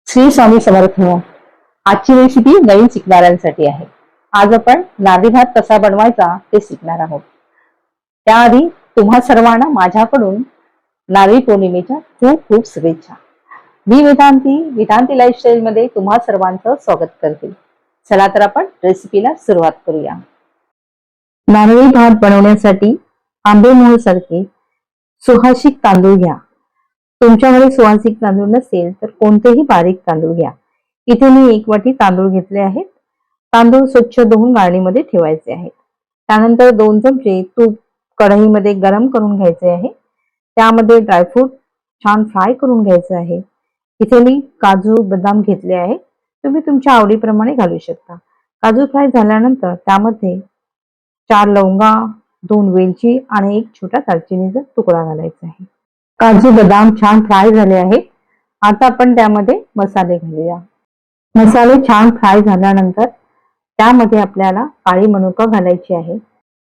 श्री स्वामी समर्थ. आजची रेसिपी नवीन शिकणाऱ्यांसाठी आहे. आज आपण नारळी भात कसा बनवायचा ते शिकणार आहोत. त्याआधी तुम्हा सर्वांना माझ्याकडून नारळी पौर्णिमेच्या खूप खूप शुभेच्छा. मी वेदांती लाईफस्टाईल मध्ये तुम्हा सर्वांचं स्वागत करते. चला तर आपण रेसिपीला सुरुवात करूया. नारळी भात बनवण्यासाठी आंबेमोहर सारखे सुहासिक तांदूळ घ्या. तुमच्याकडे सुवासिक तांदूळ नसेल तर कोणतेही बारीक तांदूळ घ्या. इथे मी 1 वाटी तांदूळ घेतले आहेत. तांदूळ स्वच्छ धुवून गाळणीमध्ये ठेवायचे आहेत. त्यानंतर 2 चमचे तूप कढईमध्ये गरम करून घ्यायचे आहे. त्यामध्ये ड्रायफ्रूट छान फ्राय करून घ्यायचे आहे. इथे मी काजू बदाम घेतले आहे. तुम्ही तुमच्या आवडीप्रमाणे घालू शकता. काजू फ्राय झाल्यानंतर त्यामध्ये 4 लवंगा, 2 वेलची आणि 1 छोटा दालचिनीचा तुकडा घालायचा आहे. काजू बदाम छान फ्राय झाले आहेत. आता आपण त्यामध्ये मसाले घालूया. मसाले छान फ्राय झाल्यानंतर त्यामध्ये आपल्याला काळी मनुका घालायची आहे.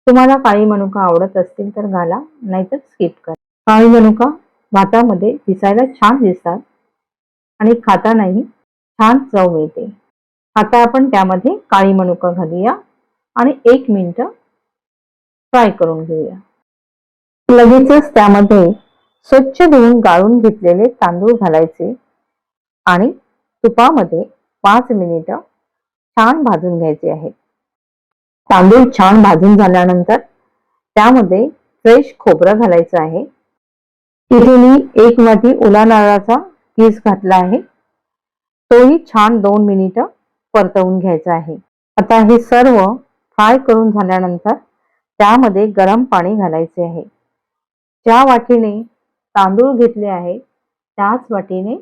तुम्हाला काळी मनुका आवडत असतील तर घाला, नाहीतर स्किप करा. काळी मनुका भातामध्ये दिसायला छान दिसतात आणि खातानाही छान चव मिळते. आता आपण त्यामध्ये काळी मनुका घालूया आणि 1 मिनिट फ्राय करून घेऊया. लगेचच त्यामध्ये स्वच्छ धुवून गाळून घेतलेले तांदूळ घालायचे आणि तुपामध्ये 5 मिनिट छान भाजून घ्यायचे आहेत. तांदूळ छान भाजून झाल्यानंतर त्यामध्ये फ्रेश खोबरं घालायचं आहे. इथे मी 1 वाटी ओला नारळाचा किस घातला आहे. तोही छान 2 मिनिट परतवून घ्यायचा आहे. आता हे सर्व फ्राय करून झाल्यानंतर त्यामध्ये गरम पाणी घालायचे आहे. ज्या वाटीने तांदूळ घेतले आहे त्याच वाटीने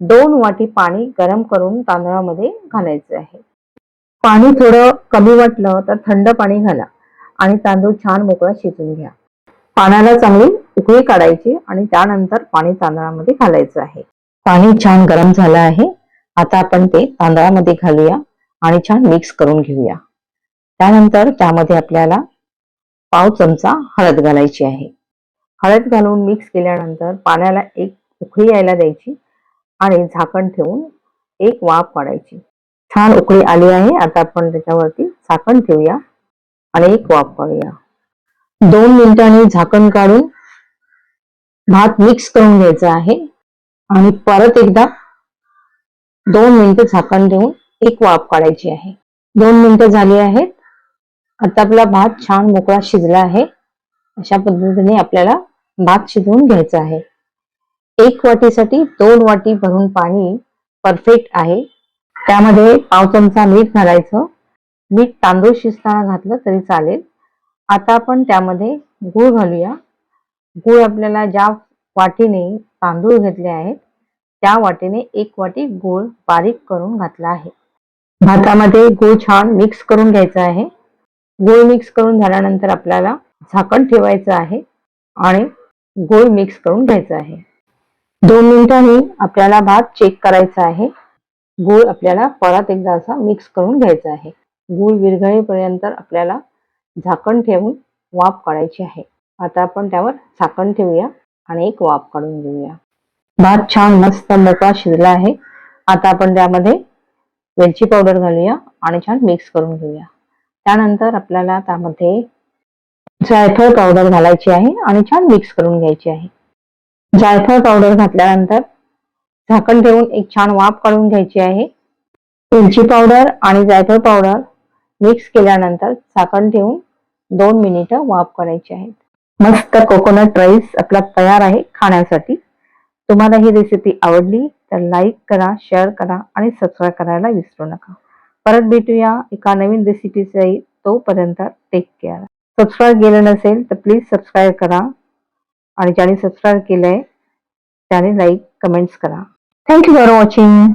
2 वाटी पाणी गरम करून तांदळामध्ये घालायचे आहे. पाणी थोडं कमी वाटलं तर थंड पाणी घाला आणि तांदूळ छान मोकळा शिजून घ्या. पाण्याला चांगली उकळी काढायची आणि त्यानंतर पाणी तांदळामध्ये घालायचं आहे. पाणी छान गरम झालं आहे. आता आपण ते तांदळामध्ये घालूया आणि छान मिक्स करून घेऊया. त्यानंतर त्यामध्ये आपल्याला पाव चमचा हळद घालायची आहे. हळद घालून मिक्स केल्यानंतर पाण्याला 1 उकळी यायला द्यायची आणि झाकण ठेवून 1 वाफ काढायची. छान उकळी आली आहे. आता आपण त्याच्यावरती झाकण ठेवूया आणि 1 वाफ काढूया. 2 मिनिटांनी झाकण काढून भात मिक्स करून घ्यायचा आहे आणि परत एकदा 2 मिनिटं झाकण ठेवून 1 वाफ काढायची आहे. 2 मिनिटं झाली आहेत. आता आपला भात छान मोकळा शिजला आहे. अशा पद्धतीने आपल्याला भात शिजवून घ्यायचा आहे. 1 वाटीसाठी 2 वाटी भरून पाणी परफेक्ट आहे. त्यामध्ये पाव चमचा मीठ घालायचं. मीठ तांदूळ शिजताना घातलं तरी चालेल. आता आपण त्यामध्ये गूळ घालूया. गूळ आपल्याला ज्या वाटीने तांदूळ घेतले आहेत त्या वाटीने 1 वाटी गूळ बारीक करून घातला आहे. भातामध्ये गूळ छान मिक्स करून घ्यायचा आहे. गूळ मिक्स करून झाल्यानंतर आपल्याला झाकण ठेवायचं आहे आणि गूळ मिक्स करून घ्यायचा आहे. 2 मिनिटांनी आपल्याला भात चेक करायचा आहे. गूळ आपल्याला परत एकदा असा मिक्स करून घ्यायचा आहे. गूळ विरघळेपर्यंत आपल्याला झाकण ठेवून वाफ काढायची आहे. आता आपण त्यावर झाकण ठेवूया आणि 1 वाफ काढून घेऊया. भात छान मस्त मोकळा शिजला आहे. आता आपण त्यामध्ये वेलची पावडर घालूया आणि छान मिक्स करून घेऊया. त्यानंतर आपल्याला त्यामध्ये जायफळ पावडर घालायची आहे आणि छान मिक्स करून घ्यायची आहे. जायफळ पावडर घातल्यानंतर झाकण ठेवून 1 छान वाफ काढून घ्यायची आहे. वेलची पावडर आणि जायफळ पावडर मिक्स केल्यानंतर झाकण ठेवून 2 मिनिटं वाफ काढायची आहे. मस्त कोकोनट राईस आपला तयार आहे खाण्यासाठी. तुम्हाला ही रेसिपी आवडली तर लाईक करा, शेअर करा आणि सबस्क्राईब करायला विसरू नका. परत भेटूया एका नवीन रेसिपीसह. तोपर्यंत टेक केअर. सबस्क्राईब केलं नसेल तर प्लीज सबस्क्राईब करा आणि ज्याने सबस्क्राईब केलंय त्याने लाईक कमेंट्स करा. Thank you for watching.